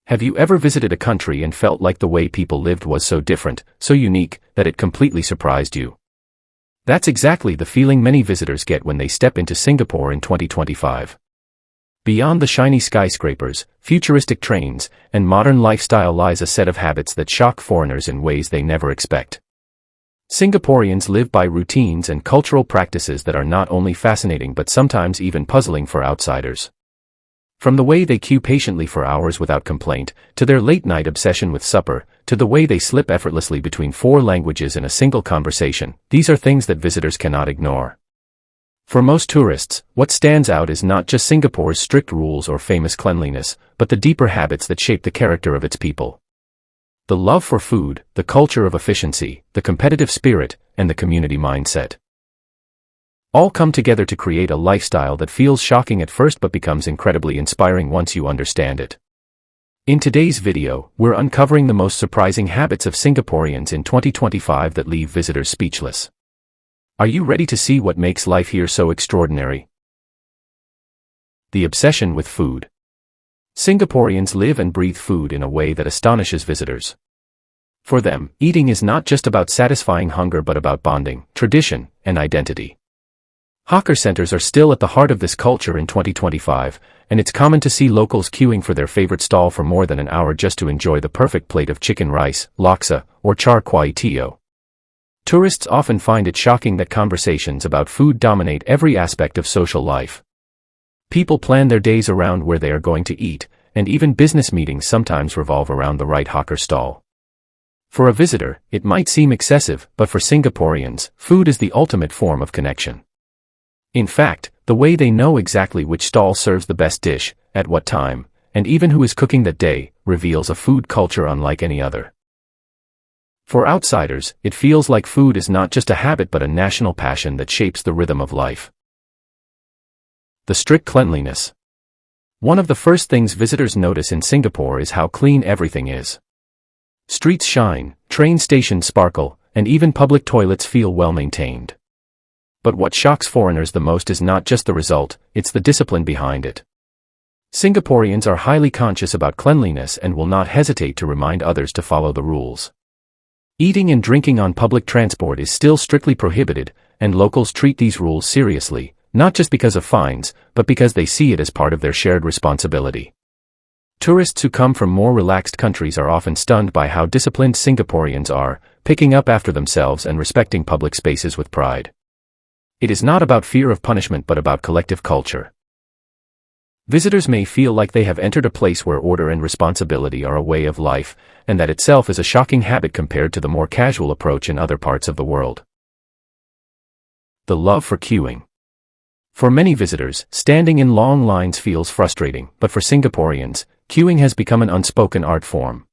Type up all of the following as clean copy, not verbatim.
Have you ever visited a country and felt like the way people lived was so different, so unique, that it completely surprised you? That's exactly the feeling many visitors get when they step into Singapore in 2025. Beyond the shiny skyscrapers, futuristic trains, and modern lifestyle lies a set of habits that shock foreigners in ways they never expect. Singaporeans live by routines and cultural practices that are not only fascinating but sometimes even puzzling for outsiders. From the way they queue patiently for hours without complaint, to their late-night obsession with supper, to the way they slip effortlessly between 4 languages in a single conversation, these are things that visitors cannot ignore. For most tourists, what stands out is not just Singapore's strict rules or famous cleanliness, but the deeper habits that shape the character of its people. The love for food, the culture of efficiency, the competitive spirit, and the community mindset. All come together to create a lifestyle that feels shocking at first but becomes incredibly inspiring once you understand it. In today's video, we're uncovering the most surprising habits of Singaporeans in 2025 that leave visitors speechless. Are you ready to see what makes life here so extraordinary? The obsession with food. Singaporeans live and breathe food in a way that astonishes visitors. For them, eating is not just about satisfying hunger but about bonding, tradition, and identity. Hawker centers are still at the heart of this culture in 2025, and it's common to see locals queuing for their favorite stall for more than an hour just to enjoy the perfect plate of chicken rice, laksa, or char kway teow. Tourists often find it shocking that conversations about food dominate every aspect of social life. People plan their days around where they are going to eat, and even business meetings sometimes revolve around the right hawker stall. For a visitor, it might seem excessive, but for Singaporeans, food is the ultimate form of connection. In fact, the way they know exactly which stall serves the best dish, at what time, and even who is cooking that day, reveals a food culture unlike any other. For outsiders, it feels like food is not just a habit but a national passion that shapes the rhythm of life. The strict cleanliness. One of the first things visitors notice in Singapore is how clean everything is. Streets shine, train stations sparkle, and even public toilets feel well maintained. But what shocks foreigners the most is not just the result, it's the discipline behind it. Singaporeans are highly conscious about cleanliness and will not hesitate to remind others to follow the rules. Eating and drinking on public transport is still strictly prohibited, and locals treat these rules seriously, not just because of fines, but because they see it as part of their shared responsibility. Tourists who come from more relaxed countries are often stunned by how disciplined Singaporeans are, picking up after themselves and respecting public spaces with pride. It is not about fear of punishment but about collective culture. Visitors may feel like they have entered a place where order and responsibility are a way of life, and that itself is a shocking habit compared to the more casual approach in other parts of the world. The love for queuing. For many visitors, standing in long lines feels frustrating, but for Singaporeans, queuing has become an unspoken art form.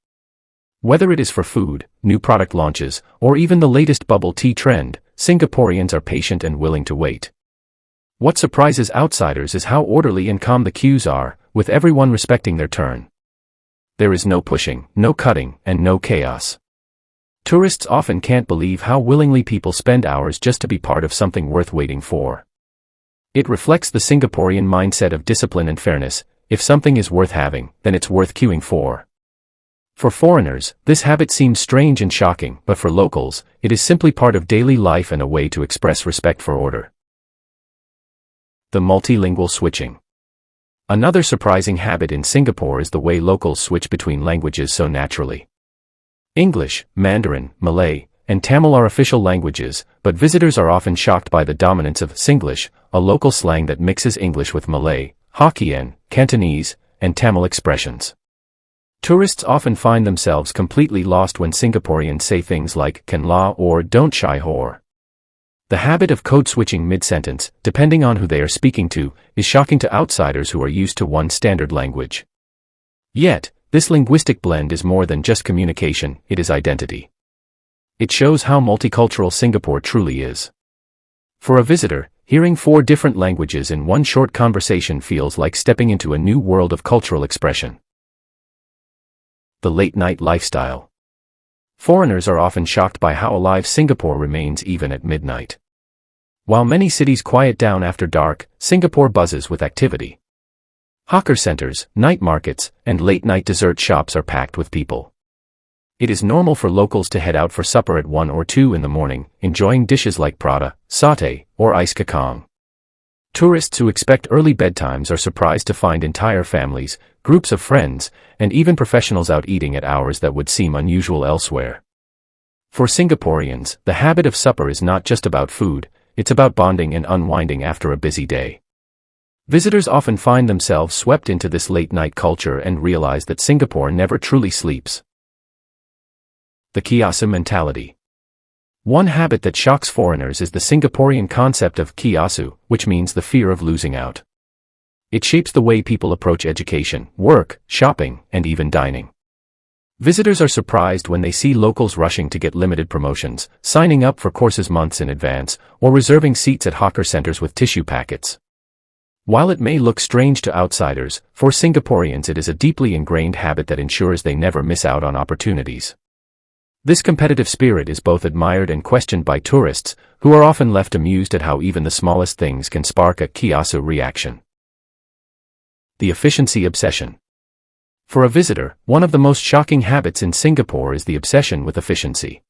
Whether it is for food, new product launches, or even the latest bubble tea trend, Singaporeans are patient and willing to wait. What surprises outsiders is how orderly and calm the queues are, with everyone respecting their turn. There is no pushing, no cutting, and no chaos. Tourists often can't believe how willingly people spend hours just to be part of something worth waiting for. It reflects the Singaporean mindset of discipline and fairness. If something is worth having, then it's worth queuing for. For foreigners, this habit seems strange and shocking, but for locals, it is simply part of daily life and a way to express respect for order. The multilingual switching. Another surprising habit in Singapore is the way locals switch between languages so naturally. English, Mandarin, Malay, and Tamil are official languages, but visitors are often shocked by the dominance of Singlish, a local slang that mixes English with Malay, Hokkien, Cantonese, and Tamil expressions. Tourists often find themselves completely lost when Singaporeans say things like "can la" or "don't shy whore." The habit of code switching mid-sentence, depending on who they are speaking to, is shocking to outsiders who are used to one standard language. Yet, this linguistic blend is more than just communication, it is identity. It shows how multicultural Singapore truly is. For a visitor, hearing 4 different languages in one short conversation feels like stepping into a new world of cultural expression. The late-night lifestyle. Foreigners are often shocked by how alive Singapore remains even at midnight. While many cities quiet down after dark, Singapore buzzes with activity. Hawker centers, night markets, and late-night dessert shops are packed with people. It is normal for locals to head out for supper at 1 or 2 in the morning, enjoying dishes like prata, satay, or ice kacang. Tourists who expect early bedtimes are surprised to find entire families, groups of friends, and even professionals out eating at hours that would seem unusual elsewhere. For Singaporeans, the habit of supper is not just about food, it's about bonding and unwinding after a busy day. Visitors often find themselves swept into this late-night culture and realize that Singapore never truly sleeps. The kiasu mentality. One habit that shocks foreigners is the Singaporean concept of kiasu, which means the fear of losing out. It shapes the way people approach education, work, shopping, and even dining. Visitors are surprised when they see locals rushing to get limited promotions, signing up for courses months in advance, or reserving seats at hawker centers with tissue packets. While it may look strange to outsiders, for Singaporeans it is a deeply ingrained habit that ensures they never miss out on opportunities. This competitive spirit is both admired and questioned by tourists, who are often left amused at how even the smallest things can spark a kiasu reaction. The efficiency obsession. For a visitor, one of the most shocking habits in Singapore is the obsession with efficiency.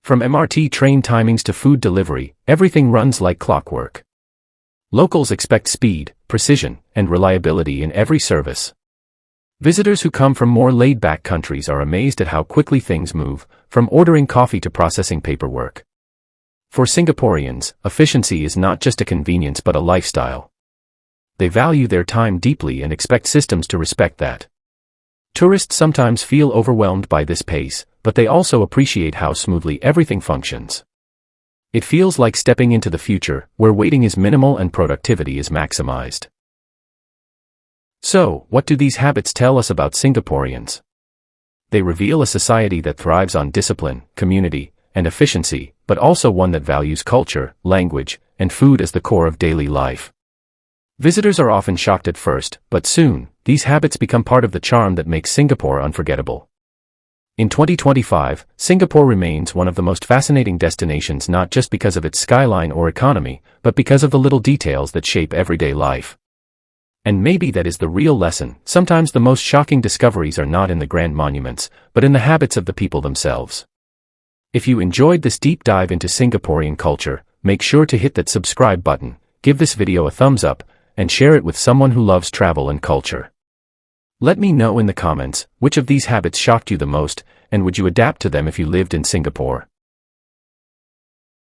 From MRT train timings to food delivery, everything runs like clockwork. Locals expect speed, precision, and reliability in every service. Visitors who come from more laid-back countries are amazed at how quickly things move, from ordering coffee to processing paperwork. For Singaporeans, efficiency is not just a convenience but a lifestyle. They value their time deeply and expect systems to respect that. Tourists sometimes feel overwhelmed by this pace, but they also appreciate how smoothly everything functions. It feels like stepping into the future, where waiting is minimal and productivity is maximized. So, what do these habits tell us about Singaporeans? They reveal a society that thrives on discipline, community, and efficiency, but also one that values culture, language, and food as the core of daily life. Visitors are often shocked at first, but soon, these habits become part of the charm that makes Singapore unforgettable. In 2025, Singapore remains one of the most fascinating destinations not just because of its skyline or economy, but because of the little details that shape everyday life. And maybe that is the real lesson. Sometimes the most shocking discoveries are not in the grand monuments, but in the habits of the people themselves. If you enjoyed this deep dive into Singaporean culture, make sure to hit that subscribe button, give this video a thumbs up, and share it with someone who loves travel and culture. Let me know in the comments, which of these habits shocked you the most, and would you adapt to them if you lived in Singapore?